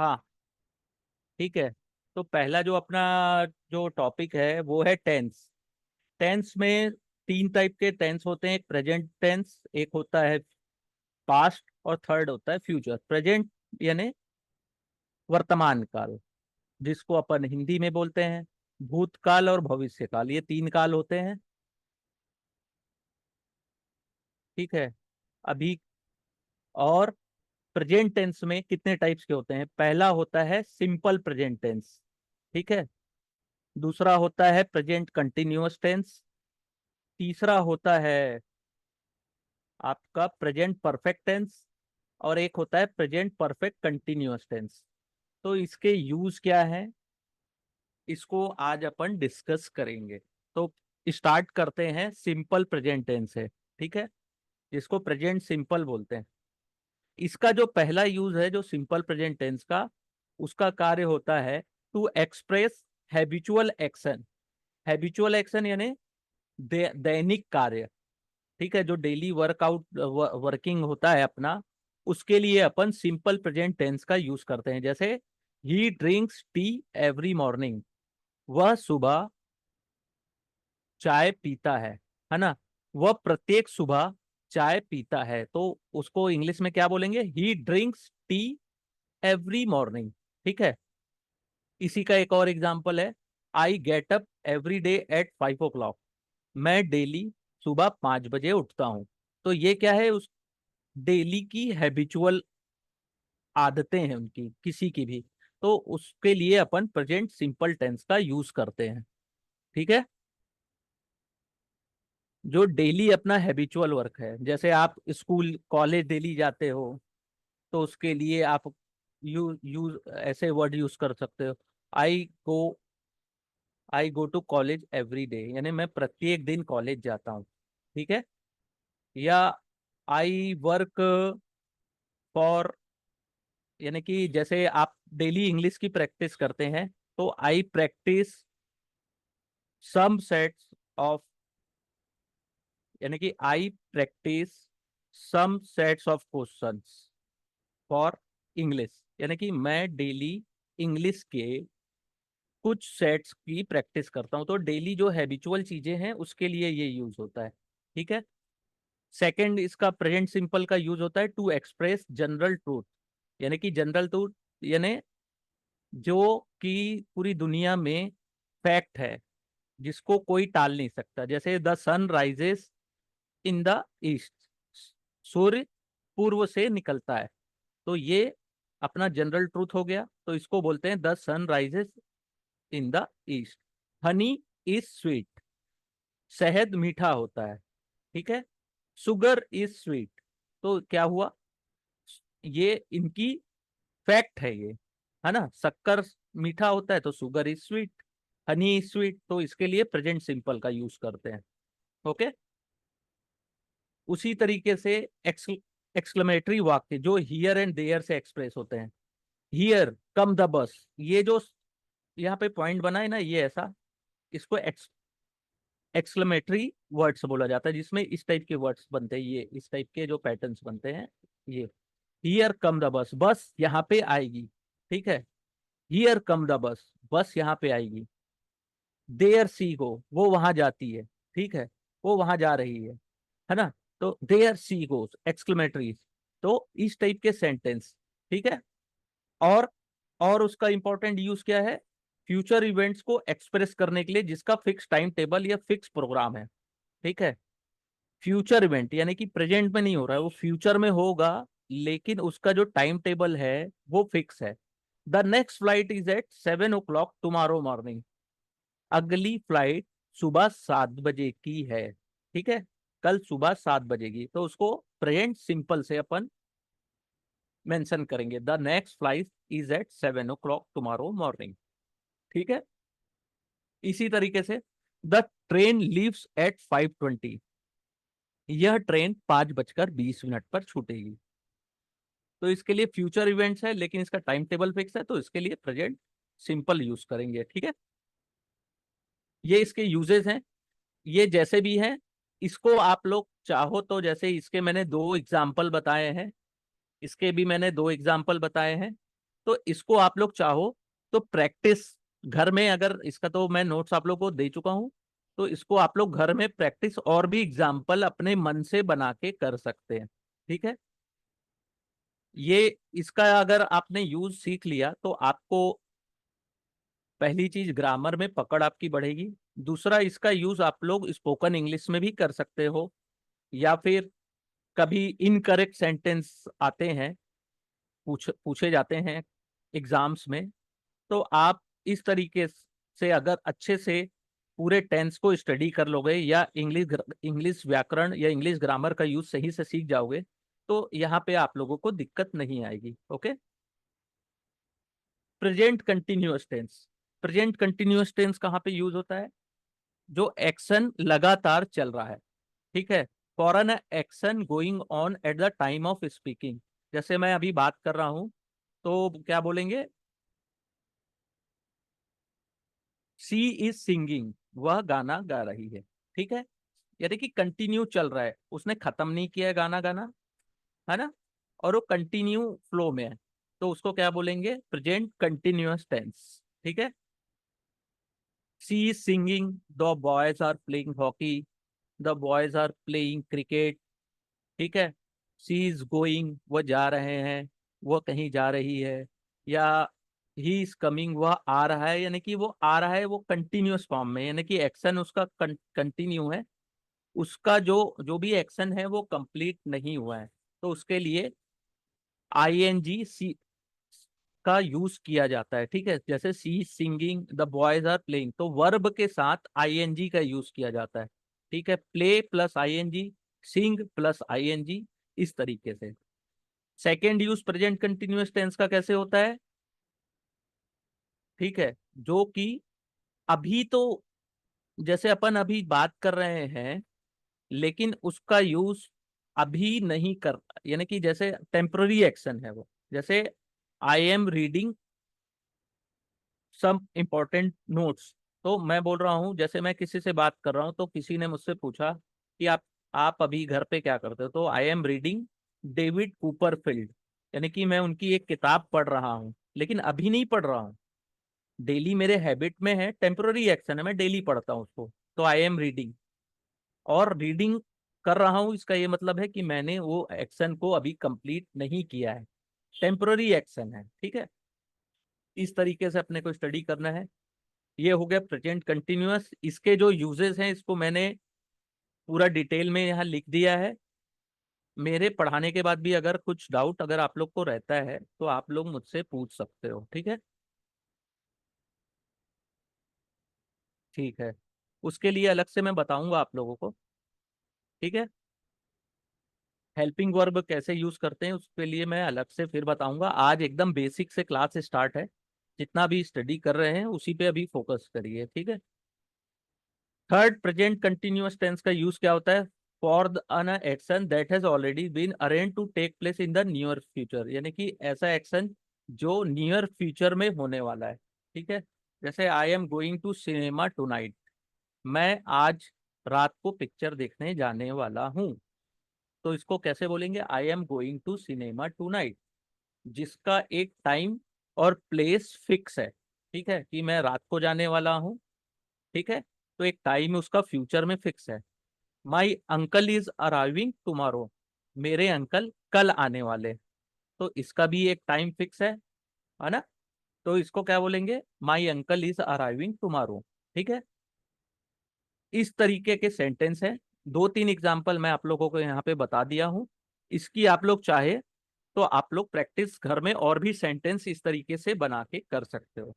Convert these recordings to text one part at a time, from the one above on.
हाँ, ठीक है। तो पहला जो अपना जो टॉपिक है वो है टेंस। टेंस में तीन टाइप के टेंस होते हैं, एक प्रेजेंट टेंस, एक होता है पास्ट, और थर्ड होता है फ्यूचर। प्रेजेंट यानी वर्तमान काल, जिसको अपन हिंदी में बोलते हैं भूतकाल और भविष्य काल, ये तीन काल होते हैं। ठीक है। अभी और प्रेजेंट टेंस में कितने टाइप्स के होते हैं? पहला होता है सिंपल प्रेजेंट टेंस, ठीक है। दूसरा होता है प्रेजेंट कंटिन्यूअस टेंस। तीसरा होता है आपका प्रेजेंट परफेक्ट टेंस। और एक होता है प्रेजेंट परफेक्ट कंटिन्यूअस टेंस। तो इसके यूज क्या है, इसको आज अपन डिस्कस करेंगे। तो स्टार्ट करते हैं सिंपल प्रेजेंट टेंस से, ठीक है, जिसको प्रेजेंट सिंपल बोलते हैं। इसका जो पहला यूज है जो सिंपल प्रेजेंट टेंस का, उसका कार्य होता है to express habitual action. Habitual action यानी दैनिक कार्य, ठीक है, जो डेली वर्कआउट वर्किंग होता है अपना, उसके लिए अपन सिंपल प्रेजेंट टेंस का यूज करते हैं। जैसे ही ड्रिंक्स टी एवरी मॉर्निंग, वह सुबह चाय पीता है ना। वह प्रत्येक सुबह चाय पीता है, तो उसको इंग्लिश में क्या बोलेंगे? ही ड्रिंक्स टी एवरी मॉर्निंग, ठीक है। इसी का एक और एग्जाम्पल है, I get up every day at 5 o'clock। मैं डेली सुबह 5 बजे उठता हूँ। तो ये क्या है? उस डेली की हैबिचुअल आदतें हैं उनकी, किसी की भी। तो उसके लिए अपन प्रेजेंट सिंपल टेंस का यूज करते हैं, ठीक है। जो डेली अपना हैबिचुअल वर्क है, जैसे आप स्कूल कॉलेज डेली जाते हो, तो उसके लिए आप यूज ऐसे वर्ड यूज कर सकते हो, I go I go to college every day, यानी मैं प्रत्येक दिन कॉलेज जाता हूँ, ठीक है। या आई वर्क फॉर, यानी कि जैसे आप डेली इंग्लिश की प्रैक्टिस करते हैं, तो I practice some sets of, यानी कि I practice some sets of questions for English, यानी कि मैं डेली इंग्लिश के कुछ सेट्स की प्रैक्टिस करता हूं। तो डेली जो हैबिचुअल चीजें हैं उसके लिए ये यूज होता है, ठीक है। सेकंड, इसका प्रेजेंट सिंपल का यूज होता है टू एक्सप्रेस जनरल ट्रूथ, यानी कि जनरल ट्रूथ यानी जो कि पूरी दुनिया में फैक्ट है, जिसको कोई टाल नहीं सकता। जैसे the sun rises in the east, सूर्य पूर्व से निकलता है। तो ये अपना जनरल ट्रूथ हो गया, तो इसको बोलते हैं the sun rises in the east. Honey is sweet, शहद मीठा होता है, ठीक है। शुगर इज स्वीट, तो क्या हुआ? ये इनकी फैक्ट है ये, है ना। शक्कर मीठा होता है तो sugar is sweet, Honey is sweet, तो इसके लिए प्रेजेंट सिंपल का यूज करते हैं, ओके। उसी तरीके से एक्सक्लेमेटरी वाक्य जो हियर एंड देयर से एक्सप्रेस होते हैं। हियर कम द बस, ये जो यहाँ पे पॉइंट बना है ना, ये ऐसा, इसको एक्सक्लेमेटरी वर्ड्स बोला जाता है, जिसमें इस टाइप के वर्ड्स बनते हैं, ये इस टाइप के जो पैटर्न्स बनते हैं ये। हियर कम द बस, बस यहाँ पे आएगी, ठीक है। हियर कम द बस, बस यहाँ पे आएगी। देयर सी गो, वो वहां जाती है, ठीक है, वो वहां जा रही है ना। तो देयर सी गोस एक्सक्लेमेटरी, तो इस टाइप के सेंटेंस, ठीक है। और और उसका इंपॉर्टेंट यूज क्या है? फ्यूचर इवेंट्स को एक्सप्रेस करने के लिए जिसका फिक्स टाइम टेबल या फिक्स प्रोग्राम है, ठीक है। फ्यूचर इवेंट यानी कि प्रेजेंट में नहीं हो रहा है, वो फ्यूचर में होगा, लेकिन उसका जो टाइम टेबल है वो फिक्स है। The next flight is at 7 o'clock tomorrow morning, अगली फ्लाइट सुबह 7 बजे की है, ठीक है। कल सुबह 7 बजे की, तो उसको प्रेजेंट सिंपल से अपन मेंशन करेंगे, the next flight is at 7 o'clock tomorrow morning, ठीक है। इसी तरीके से द ट्रेन लीव्स एट 5:20, यह ट्रेन 5:20 पर छूटेगी। तो इसके लिए फ्यूचर इवेंट्स है, लेकिन इसका टाइम टेबल फिक्स है, तो इसके लिए प्रेजेंट सिंपल यूज करेंगे, ठीक है। ये इसके यूजेस हैं, ये जैसे भी हैं, इसको आप लोग चाहो तो, जैसे इसके मैंने दो एग्जाम्पल बताए हैं, इसके भी मैंने दो एग्जाम्पल बताए हैं, तो इसको आप लोग चाहो तो प्रैक्टिस घर में, अगर इसका तो मैं नोट्स आप लोग को दे चुका हूं, तो इसको आप लोग घर में प्रैक्टिस और भी एग्जाम्पल अपने मन से बना के कर सकते हैं। ठीक है, ये इसका अगर आपने यूज सीख लिया तो आपको पहली चीज ग्रामर में पकड़ आपकी बढ़ेगी। दूसरा, इसका यूज आप लोग स्पोकन इंग्लिश में भी कर सकते हो, या फिर कभी इनकरेक्ट सेंटेंस आते हैं, पूछे जाते हैं एग्जाम्स में, तो आप इस तरीके से अगर अच्छे से पूरे टेंस को स्टडी कर लोगे, या इंग्लिश व्याकरण या इंग्लिश ग्रामर का यूज सही से सीख जाओगे, तो यहाँ पे आप लोगों को दिक्कत नहीं आएगी। Okay. Present continuous tense. Present continuous tense कहाँ पे यूज होता है? जो एक्शन लगातार चल रहा है। ठीक है, for an action going on at the time of speaking. जैसे मैं अभी बात कर रहा हूं, तो क्या बोलेंगे? शी इज सिंगिंग, वह गाना गा रही है। ठीक है, यानी कि कंटिन्यू चल रहा है, उसने खत्म नहीं किया है गाना गाना, है ना, और वो कंटिन्यू फ्लो में है, तो उसको क्या बोलेंगे? Present continuous tense. ठीक है, she is singing, the boys are playing hockey, the boys are playing cricket. ठीक है, शी इज गोइंग, वह जा रहे हैं, वह कहीं जा रही है, या ही इज कमिंग, वह आ रहा है, यानी कि वो आ रहा है, वो कंटिन्यूअस फॉर्म में, यानी कि एक्शन उसका कंटिन्यू है, उसका जो जो भी एक्शन है वो कंप्लीट नहीं हुआ है, तो उसके लिए आईएनजी सी का यूज किया जाता है। ठीक है, जैसे she singing, the boys are playing, तो वर्ब के साथ आईएनजी का यूज किया जाता है। ठीक है, play plus ING, sing plus ING, इस तरीके से। Second use present continuous tense का कैसे होता है? ठीक है, जो कि अभी तो, जैसे अपन अभी बात कर रहे हैं, लेकिन उसका यूज अभी नहीं कर, यानी कि जैसे टेम्पररी एक्शन है वो। जैसे I am reading some important notes, तो मैं बोल रहा हूँ, जैसे मैं किसी से बात कर रहा हूँ, तो किसी ने मुझसे पूछा कि आप अभी घर पे क्या करते हो, तो आई एम रीडिंग डेविड कूपरफील्ड, यानी कि मैं उनकी एक किताब पढ़ रहा हूँ, लेकिन अभी नहीं पढ़ रहा हूँ, डेली मेरे हैबिट में है, टेम्पररी एक्शन है, मैं डेली पढ़ता हूँ उसको, तो आई एम रीडिंग। और रीडिंग कर रहा हूँ, इसका ये मतलब है कि मैंने वो एक्शन को अभी कंप्लीट नहीं किया है, टेम्पररी एक्शन है। ठीक है, इस तरीके से अपने को स्टडी करना है। ये हो गया प्रेजेंट कंटिन्यूअस। इसके जो यूजेस हैं, इसको मैंने पूरा डिटेल में यहाँ लिख दिया है। मेरे पढ़ाने के बाद भी अगर कुछ डाउट अगर आप लोग को रहता है, तो आप लोग मुझसे पूछ सकते हो। ठीक है, ठीक है, उसके लिए अलग से मैं बताऊंगा आप लोगों को। ठीक है, हेल्पिंग वर्ब कैसे यूज करते हैं उसके लिए मैं अलग से फिर बताऊंगा। आज एकदम बेसिक से क्लास स्टार्ट है, जितना भी स्टडी कर रहे हैं उसी पे अभी फोकस करिए। ठीक है, थर्ड, प्रेजेंट कंटिन्यूअस टेंस का यूज क्या होता है? For an action that has already been arrange to take place in the near future, यानी कि ऐसा एक्शन जो नियर फ्यूचर में होने वाला है। ठीक है, जैसे I am going to cinema tonight, मैं आज रात को पिक्चर देखने जाने वाला हूँ, तो इसको कैसे बोलेंगे? I am going to cinema tonight, जिसका एक टाइम और प्लेस फिक्स है। ठीक है, कि मैं रात को जाने वाला हूँ। ठीक है, तो एक टाइम उसका फ्यूचर में फिक्स है। My uncle is arriving tomorrow, मेरे अंकल कल आने वाले, तो इसका भी एक टाइम फिक्स है ना, तो इसको क्या बोलेंगे? My uncle is arriving tomorrow. ठीक है, इस तरीके के सेंटेंस हैं। दो तीन एग्जाम्पल मैं आप लोगों को यहाँ पे बता दिया हूँ। इसकी आप लोग चाहे तो आप लोग प्रैक्टिस घर में और भी सेंटेंस इस तरीके से बना के कर सकते हो।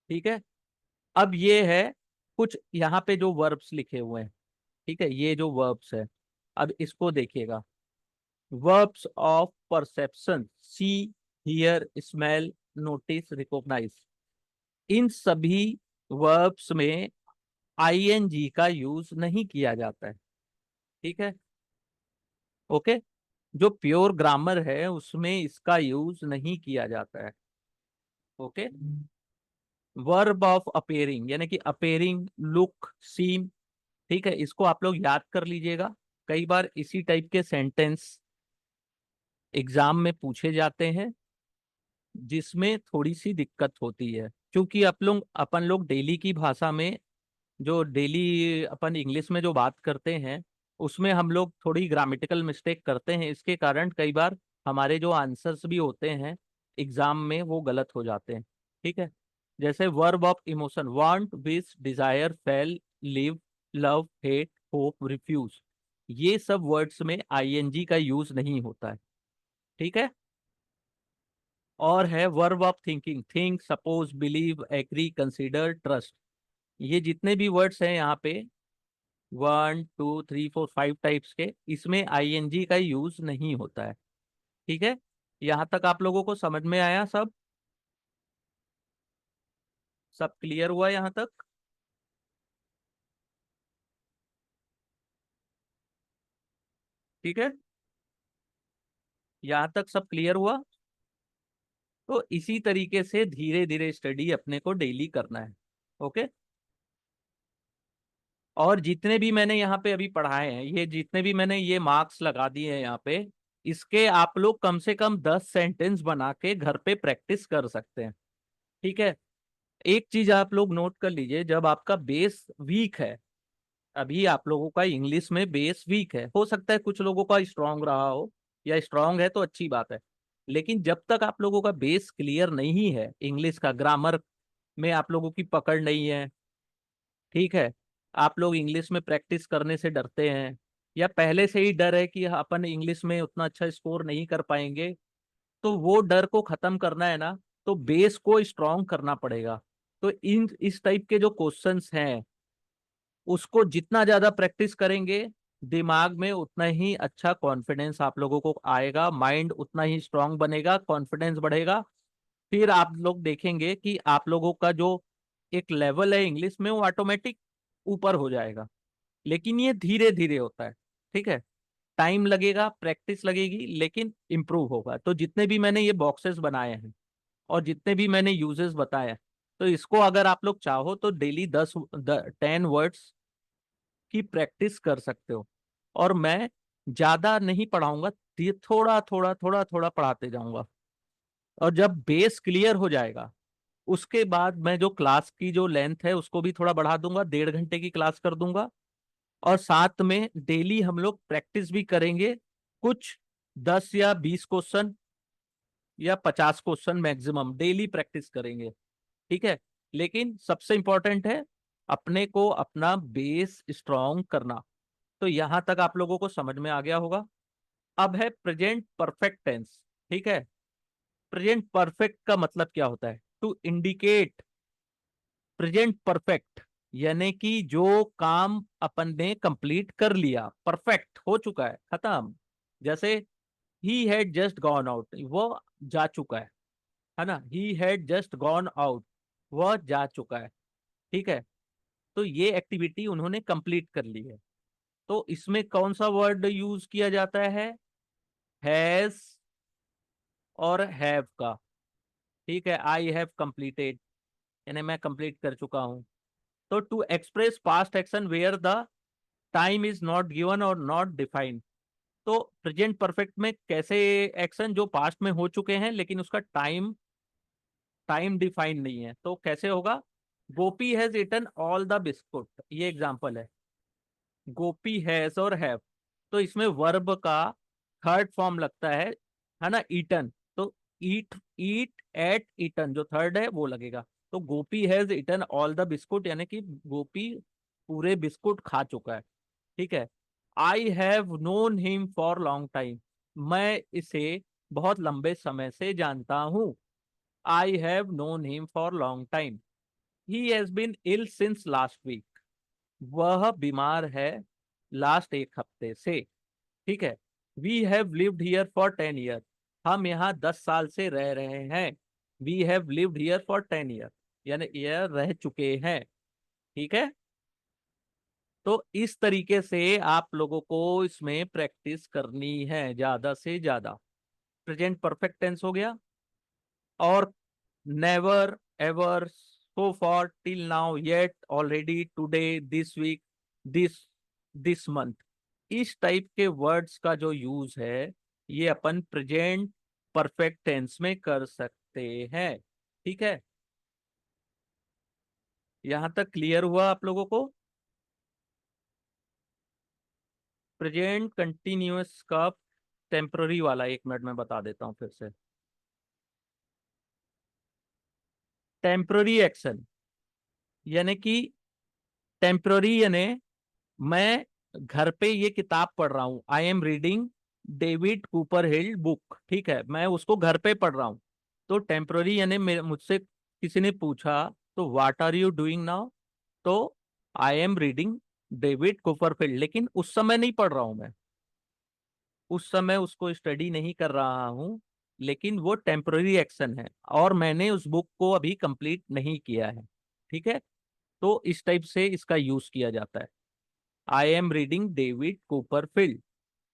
ठीक है, अब ये है कुछ यहाँ पे जो वर्ब्स लिखे हुए हैं। ठीक है, ये जो वर्ब्स है, अब इसको देखिएगा। Verbs of perception, see, hear, smell, notice, recognise, इन सभी वर्ब्स में आईएनजी का यूज नहीं किया जाता है। ठीक है, ओके, जो प्योर ग्रामर है उसमें इसका यूज नहीं किया जाता है। ओके, वर्ब ऑफ अपेयरिंग, यानी कि अपेयरिंग, लुक, सीम। ठीक है, इसको आप लोग याद कर लीजिएगा, कई बार इसी टाइप के सेंटेंस एग्जाम में पूछे जाते हैं। जिसमें थोड़ी सी दिक्कत होती है, क्योंकि अपन लोग डेली की भाषा में, जो डेली अपन इंग्लिश में जो बात करते हैं, उसमें हम लोग थोड़ी ग्रामेटिकल मिस्टेक करते हैं। इसके कारण कई बार हमारे जो आंसर्स भी होते हैं एग्जाम में वो गलत हो जाते हैं। ठीक है। जैसे verb of emotion, want, wish, desire, fail, live, love, hate, hope, refuse, ये सब वर्ड्स में आईएनजी का यूज नहीं होता है। ठीक है। और है verb of thinking, think, suppose, believe, agree, consider, trust, ये जितने भी वर्ड्स हैं यहाँ पे 1 2 3 4 5 टाइप्स के, इसमें आईएनजी का यूज नहीं होता है। ठीक है। यहाँ तक आप लोगों को समझ में आया सब? सब क्लियर हुआ यहाँ तक? ठीक है। यहाँ तक सब क्लियर हुआ? तो इसी तरीके से धीरे धीरे स्टडी अपने को डेली करना है। ओके। और जितने भी मैंने यहाँ पे अभी पढ़ाए हैं, ये जितने भी मैंने ये मार्क्स लगा दिए हैं यहाँ पे, इसके आप लोग कम से कम 10 सेंटेंस बना के घर पे प्रैक्टिस कर सकते हैं। ठीक है। एक चीज आप लोग नोट कर लीजिए, जब आपका बेस वीक है, अभी आप लोगों का इंग्लिश में बेस वीक है, हो सकता है कुछ लोगों का स्ट्रांग रहा हो, या स्ट्रांग है तो अच्छी बात है। लेकिन जब तक आप लोगों का बेस क्लियर नहीं है, इंग्लिश का ग्रामर में आप लोगों की पकड़ नहीं है, ठीक है, आप लोग इंग्लिश में प्रैक्टिस करने से डरते हैं, या पहले से ही डर है कि अपन इंग्लिश में उतना अच्छा स्कोर नहीं कर पाएंगे, तो वो डर को खत्म करना है ना, तो बेस को स्ट्रांग करना पड़ेगा। तो इन इस टाइप के जो क्वेश्चंस हैं, उसको जितना ज्यादा प्रैक्टिस करेंगे, दिमाग में उतना ही अच्छा कॉन्फिडेंस आप लोगों को आएगा, माइंड उतना ही स्ट्रांग बनेगा, कॉन्फिडेंस बढ़ेगा। फिर आप लोग देखेंगे कि आप लोगों का जो एक लेवल है इंग्लिश में, वो ऑटोमेटिक ऊपर हो जाएगा। लेकिन ये धीरे धीरे होता है। ठीक है। टाइम लगेगा, प्रैक्टिस लगेगी, लेकिन इम्प्रूव होगा। तो जितने भी मैंने ये बॉक्सेस बनाए हैं और जितने भी मैंने यूजेस बताए हैं, तो इसको अगर आप लोग चाहो तो डेली 10 10 वर्ड्स की प्रैक्टिस कर सकते हो। और मैं ज्यादा नहीं पढ़ाऊंगा, थोड़ा थोड़ा थोड़ा थोड़ा पढ़ाते जाऊंगा। और जब बेस क्लियर हो जाएगा, उसके बाद मैं जो क्लास की जो लेंथ है उसको भी थोड़ा बढ़ा दूंगा, 1.5 घंटे की क्लास कर दूंगा। और साथ में डेली हम लोग प्रैक्टिस भी करेंगे, कुछ 10 या 20 क्वेश्चन या 50 क्वेश्चन मैक्सिमम डेली प्रैक्टिस करेंगे। ठीक है। लेकिन सबसे इंपॉर्टेंट है अपने को अपना बेस स्ट्रांग करना। तो यहां तक आप लोगों को समझ में आ गया होगा। अब है प्रेजेंट परफेक्ट टेंस। ठीक है। प्रेजेंट परफेक्ट का मतलब क्या होता है? टू इंडिकेट प्रेजेंट परफेक्ट, यानी कि जो काम अपन ने कंप्लीट कर लिया, परफेक्ट हो चुका है, खत्म। जैसे he had just gone out, वो जा चुका है ना, he had just gone out, वह जा चुका है। ठीक है। तो ये एक्टिविटी उन्होंने कंप्लीट कर ली है। तो इसमें कौन सा वर्ड यूज किया जाता है? हैज और हैव का। ठीक है। आई हैव कंप्लीटेड, यानी मैं कंप्लीट कर चुका हूं। तो to express past action where the time is not given और नॉट डिफाइंड, तो प्रेजेंट परफेक्ट में कैसे एक्शन जो पास्ट में हो चुके हैं लेकिन उसका टाइम टाइम डिफाइंड नहीं है, तो कैसे होगा? Gopi has eaten all the biscuit, ये एग्जांपल है। गोपी हैज और हैव, तो इसमें वर्ब का थर्ड फॉर्म लगता है ना, ईटन। तो ईट, ईट, एट, ईटन, जो थर्ड है वो लगेगा। तो Gopi has eaten all the biscuit, यानी कि गोपी पूरे बिस्कुट खा चुका है। ठीक है। I have known him for long time, मैं इसे बहुत लंबे समय से जानता हूं। I have known him for long time. He has been ill since last week, वह बीमार है लास्ट एक हफ्ते से। ठीक है। We have lived here for 10 year, हम यहाँ 10 साल से रह रहे हैं। We have lived here for 10 year, यानी ईयर रह चुके हैं। ठीक है। तो इस तरीके से आप लोगों को इसमें प्रैक्टिस करनी है ज्यादा से ज्यादा। प्रेजेंट परफेक्ट टेंस हो गया। और never, ever, so far, till now, yet, already, today, this week, this this month, इस टाइप के वर्ड्स का जो यूज है, ये अपन प्रेजेंट परफेक्ट टेंस में कर सकते सकते हैं। ठीक है, यहां तक क्लियर हुआ आप लोगों को? प्रेजेंट कंटिन्यूअस का टेम्पररी वाला 1 मिनट में बता देता हूं फिर से। टेम्पररी एक्शन यानी कि टेम्पररी यानी मैं घर पे ये किताब पढ़ रहा हूँ, आई am reading David Cooper hill book, ठीक है, मैं उसको घर पे पढ़ रहा हूँ। तो टेम्पररी यानी मुझसे किसी ने पूछा तो what are you doing now, तो I am reading David Copperfield, लेकिन उस समय नहीं पढ़ रहा हूं मैं, उस समय उसको स्टडी नहीं कर रहा हूँ, लेकिन वो टेम्पररी एक्शन है और मैंने उस बुक को अभी कंप्लीट नहीं किया है। ठीक है, तो इस टाइप से इसका यूज किया जाता है, I am reading David Copperfield.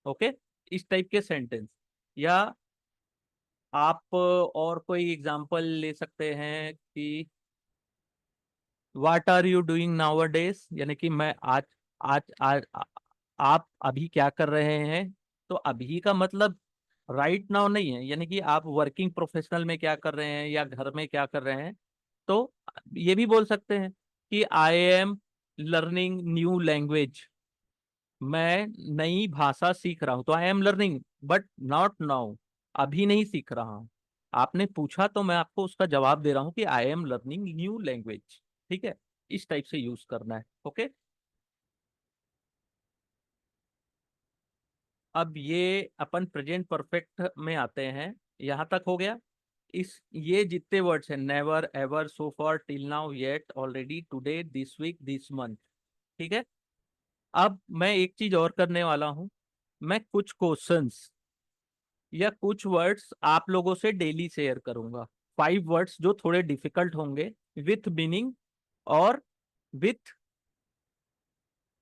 Okay, इस टाइप के सेंटेंस। या आप और कोई एग्जांपल ले सकते हैं कि what are you doing nowadays, यानी कि मैं आज आज आज आप अभी क्या कर रहे हैं। तो अभी का मतलब राइट नाउ नहीं है, यानी कि आप वर्किंग प्रोफेशनल में क्या कर रहे हैं या घर में क्या कर रहे हैं। तो ये भी बोल सकते हैं कि I am learning new language, मैं नई भाषा सीख रहा हूं। तो I am learning but not now, अभी नहीं सीख रहा हूं। आपने पूछा तो मैं आपको उसका जवाब दे रहा हूं कि I am learning new language. ठीक है, इस टाइप से यूज करना है। ओके, अब ये अपन प्रेजेंट परफेक्ट में आते हैं। यहां तक हो गया। इस ये जितने वर्ड्स हैं, never, ever, so far, till now, yet, already, today, this week, this month. ठीक है, अब मैं एक चीज और करने वाला हूं। मैं कुछ क्वेश्चंस या कुछ वर्ड्स आप लोगों से डेली शेयर करूंगा। 5 वर्ड्स जो थोड़े डिफिकल्ट होंगे, विथ मीनिंग और विथ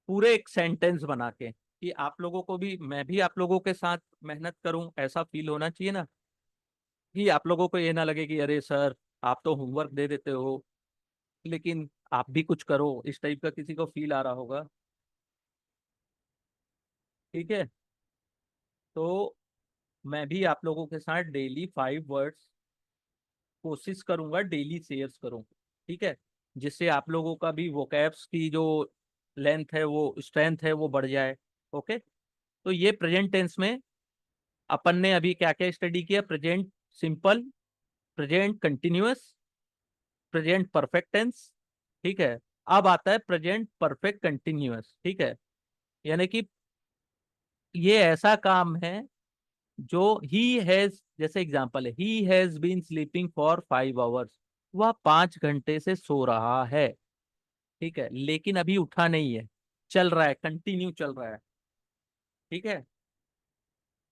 पूरे एक सेंटेंस बना के, कि आप लोगों को भी, मैं भी आप लोगों के साथ मेहनत करूं, ऐसा फील होना चाहिए ना, कि आप लोगों को ये ना लगे कि अरे सर आप तो होमवर्क दे देते हो लेकिन आप भी कुछ करो, इस टाइप का किसी को फील आ रहा होगा। ठीक है, तो मैं भी आप लोगों के साथ डेली 5 वर्ड्स कोशिश करूंगा डेली शेयर्स करूं। ठीक है, जिससे आप लोगों का भी वोकैब्स की जो लेंथ है, वो स्ट्रेंथ है, वो बढ़ जाए। ओके, तो ये प्रेजेंट टेंस में अपन ने अभी क्या क्या स्टडी किया? Present simple, present continuous, present perfect tense. ठीक है, अब आता है प्रेजेंट परफेक्ट कंटिन्यूअस। ठीक है, यानी कि ये ऐसा काम है जो ही हैज, जैसे एग्जांपल है, he has been sleeping for 5 hours, वह 5 घंटे से सो रहा है। ठीक है, लेकिन अभी उठा नहीं है, चल रहा है, कंटिन्यू चल रहा है। ठीक है,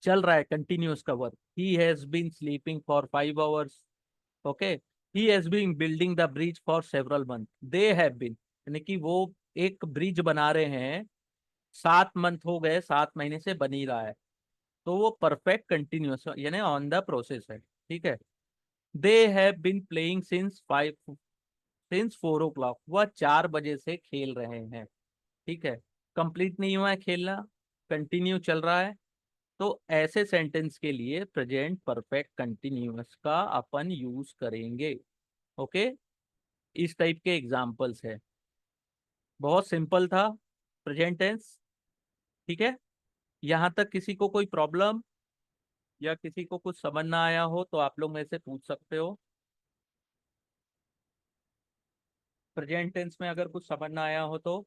चल रहा है, कंटिन्यूअस का work. He has been sleeping for 5 hours. Okay, he has been building the bridge for several month, they have been, यानी कि वो एक ब्रिज बना रहे हैं, 7 मंथ हो गए, 7 महीने से बन ही रहा है। तो वो परफेक्ट कंटिन्यूअस यानी ऑन द प्रोसेस है। ठीक है, they have been playing since 4 o'clock, वह 4 बजे से खेल रहे हैं। ठीक है, कंप्लीट नहीं हुआ है खेलना, कंटिन्यू चल रहा है। तो ऐसे सेंटेंस के लिए प्रेजेंट परफेक्ट कंटिन्यूअस का अपन यूज करेंगे। ओके, इस टाइप के एग्जाम्पल्स है, बहुत सिंपल था प्रेजेंट टेंस। ठीक है, यहाँ तक किसी को कोई प्रॉब्लम या किसी को कुछ समझ ना आया हो तो आप लोग मेरे से पूछ सकते हो। प्रेजेंट टेंस में अगर कुछ समझ ना आया हो तो।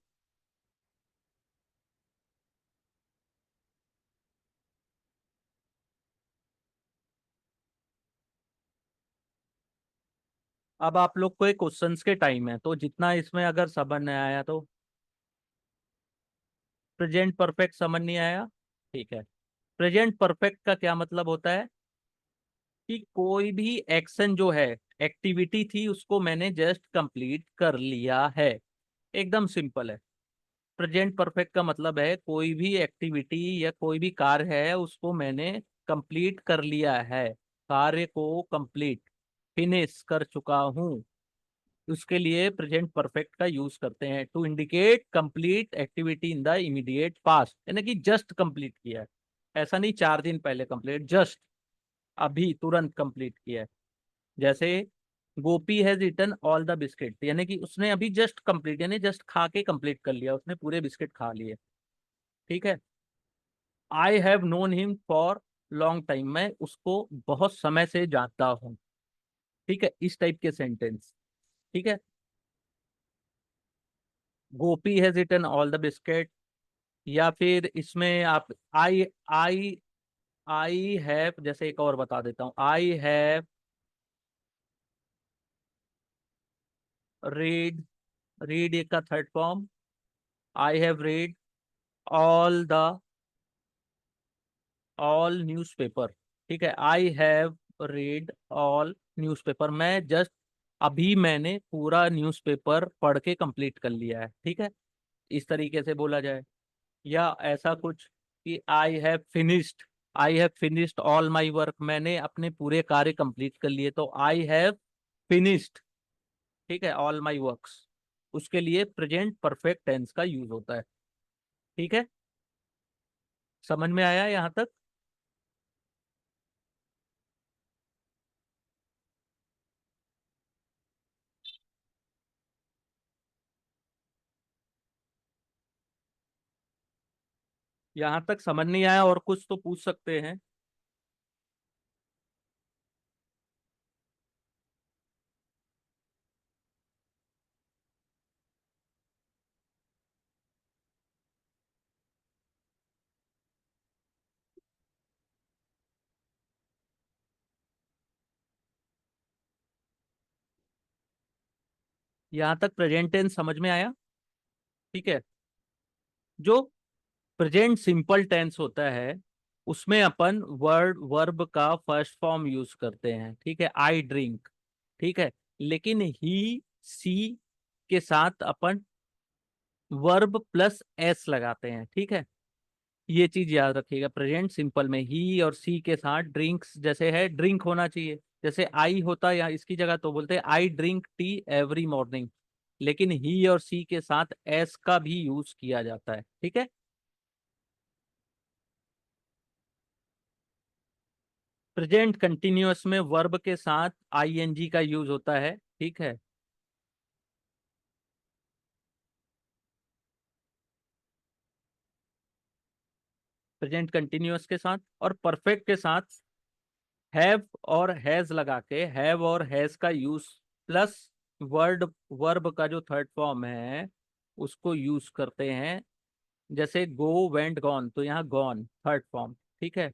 अब आप लोग को एक क्वेश्चंस के टाइम है, तो जितना इसमें अगर समझ नहीं आया तो, प्रेजेंट परफेक्ट समझ नहीं आया, ठीक है। प्रेजेंट परफेक्ट का क्या मतलब होता है कि कोई भी एक्शन जो है, एक्टिविटी थी, उसको मैंने जस्ट कंप्लीट कर लिया है। एकदम सिंपल है। प्रेजेंट परफेक्ट का मतलब है कोई भी एक्टिविटी या कोई भी कार्य है, उसको मैंने कंप्लीट कर लिया है, कार्य को कंप्लीट, फिनिश कर चुका हूँ। उसके लिए प्रेजेंट परफेक्ट का यूज करते हैं, to indicate complete activity in the immediate past, यानी कि जस्ट कंप्लीट किया है। ऐसा नहीं 4 दिन पहले कंप्लीट, जस्ट अभी तुरंत कंप्लीट किया है। जैसे Gopi has eaten all the biscuit, यानी कि उसने अभी जस्ट कंप्लीट, यानी जस्ट खा के कंप्लीट कर लिया, उसने पूरे बिस्किट खा लिए। ठीक है। I have known him for long time, मैं उसको बहुत समय से जानता हूँ। ठीक है, इस टाइप के सेंटेंस। ठीक है। Gopi has eaten all the biscuit, या फिर इसमें आप आई आई आई हैव, जैसे एक और बता देता हूँ, आई हैव रीड, रीड एक का third form, I have read all the all newspaper. ठीक है, I have read all newspaper, मैं जस्ट अभी मैंने पूरा न्यूज़पेपर पढ़ के कंप्लीट कर लिया है। ठीक है, इस तरीके से बोला जाए। या ऐसा कुछ कि I have finished all my work, मैंने अपने पूरे कार्य कंप्लीट कर लिए, तो आई हैव फिनिश्ड, ठीक है, ऑल माई वर्क्स, उसके लिए प्रेजेंट परफेक्ट टेंस का यूज होता है। ठीक है, समझ में आया यहाँ तक? यहाँ तक समझ नहीं आया और कुछ तो पूछ सकते हैं। यहाँ तक प्रेजेंट टेंस समझ में आया? ठीक है। जो प्रेजेंट सिंपल टेंस होता है उसमें अपन वर्ब का फर्स्ट फॉर्म यूज करते हैं। ठीक है, आई ड्रिंक। ठीक है, लेकिन ही सी के साथ अपन वर्ब प्लस एस लगाते हैं। ठीक है, ये चीज याद रखिएगा, प्रेजेंट सिंपल में ही और सी के साथ ड्रिंक्स, जैसे है ड्रिंक होना चाहिए, जैसे आई होता है या इसकी जगह तो बोलते हैं I drink tea every morning, लेकिन ही और सी के साथ एस का भी यूज किया जाता है। ठीक है। प्रेजेंट कंटिन्यूअस में वर्ब के साथ आईएनजी का यूज होता है। ठीक है। प्रेजेंट कंटिन्यूअस के साथ और परफेक्ट के साथ हैव और हैज लगा के, हैव और हैज का यूज प्लस वर्ड, वर्ब का जो थर्ड फॉर्म है उसको यूज करते हैं। जैसे गो वेंट गॉन, तो यहाँ गॉन थर्ड फॉर्म। ठीक है,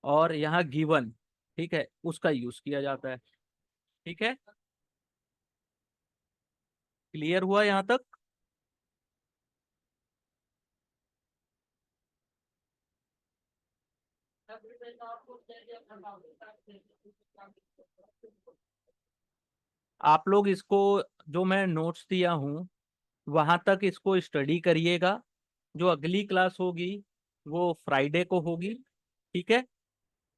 और यहाँ गिवन, ठीक है, उसका यूज किया जाता है। ठीक है, क्लियर हुआ यहाँ तक? आप लोग इसको, जो मैं नोट्स दिया हूँ वहां तक इसको स्टडी करिएगा। जो अगली क्लास होगी वो फ्राइडे को होगी। ठीक है,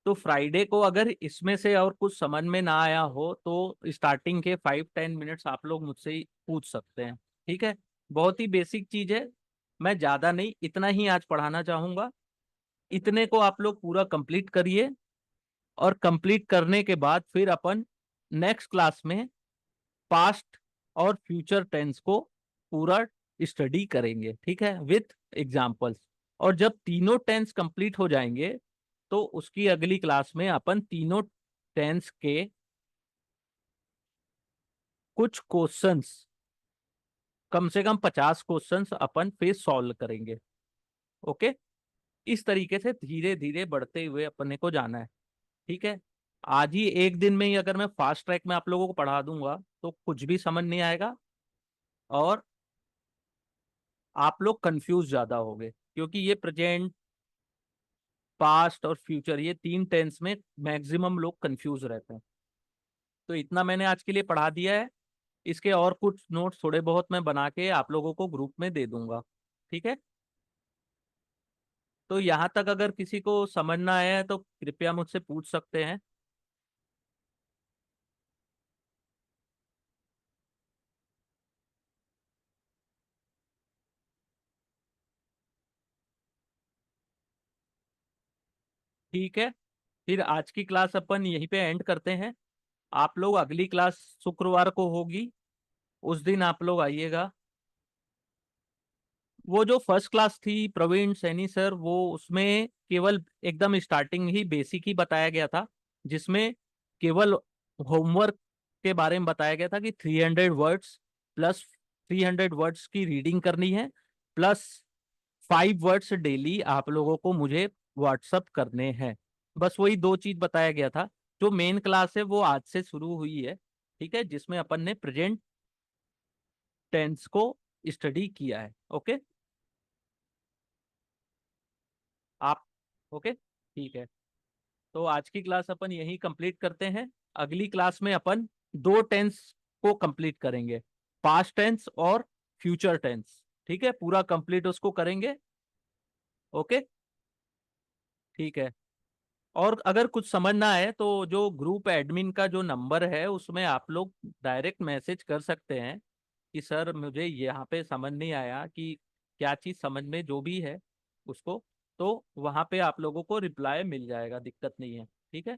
तो फ्राइडे को अगर इसमें से और कुछ समझ में ना आया हो तो स्टार्टिंग के 5-10 मिनट्स आप लोग मुझसे ही पूछ सकते हैं। ठीक है, बहुत ही बेसिक चीज है, मैं ज्यादा नहीं, इतना ही आज पढ़ाना चाहूंगा। इतने को आप लोग पूरा कंप्लीट करिए, और कंप्लीट करने के बाद फिर अपन नेक्स्ट क्लास में पास्ट और फ्यूचर टेंस को पूरा स्टडी करेंगे। ठीक है, विथ एग्जाम्पल्स। और जब तीनों टेंस कंप्लीट हो जाएंगे तो उसकी अगली क्लास में अपन तीनों टेंस के कुछ क्वेश्चंस, कम से कम 50 क्वेश्चंस अपन फिर सॉल्व करेंगे। ओके, इस तरीके से धीरे धीरे बढ़ते हुए अपने को जाना है। ठीक है, आज ही एक दिन में ही अगर मैं फास्ट ट्रैक में आप लोगों को पढ़ा दूंगा तो कुछ भी समझ नहीं आएगा, और आप लोग कंफ्यूज ज्यादा होगे, क्योंकि ये प्रेजेंट, पास्ट और फ्यूचर, ये तीन टेंस में मैक्सिमम लोग कंफ्यूज रहते हैं। तो इतना मैंने आज के लिए पढ़ा दिया है। इसके और कुछ नोट्स थोड़े बहुत मैं बना के आप लोगों को ग्रुप में दे दूंगा। ठीक है, तो यहाँ तक अगर किसी को समझ ना आया है तो कृपया मुझसे पूछ सकते हैं। ठीक है, फिर आज की क्लास अपन यहीं पे एंड करते हैं। आप लोग अगली क्लास शुक्रवार को होगी, उस दिन आप लोग आइएगा। वो जो फर्स्ट क्लास थी प्रवीण सैनी सर, वो उसमें केवल एकदम स्टार्टिंग ही बेसिक ही बताया गया था, जिसमें केवल होमवर्क के बारे में बताया गया था कि 300 वर्ड्स प्लस 300 वर्ड्स की रीडिंग करनी है, प्लस 5 वर्ड्स डेली आप लोगों को मुझे व्हाट्सअप करने हैं। बस वही दो चीज बताया गया था। जो मेन क्लास है वो आज से शुरू हुई है, ठीक है, जिसमें अपन ने प्रेजेंट टेंस को स्टडी किया है। ओके आप, ओके ठीक है। तो आज की क्लास अपन यही कंप्लीट करते हैं। अगली क्लास में अपन दो टेंस को कंप्लीट करेंगे, पास्ट टेंस और फ्यूचर टेंस। ठीक है, पूरा कंप्लीट उसको करेंगे। ओके ठीक है। और अगर कुछ समझ ना आए तो जो ग्रुप एडमिन का जो नंबर है उसमें आप लोग डायरेक्ट मैसेज कर सकते हैं कि सर मुझे यहाँ पे समझ नहीं आया कि क्या चीज़ समझ में जो भी है उसको, तो वहाँ पे आप लोगों को रिप्लाई मिल जाएगा, दिक्कत नहीं है। ठीक है।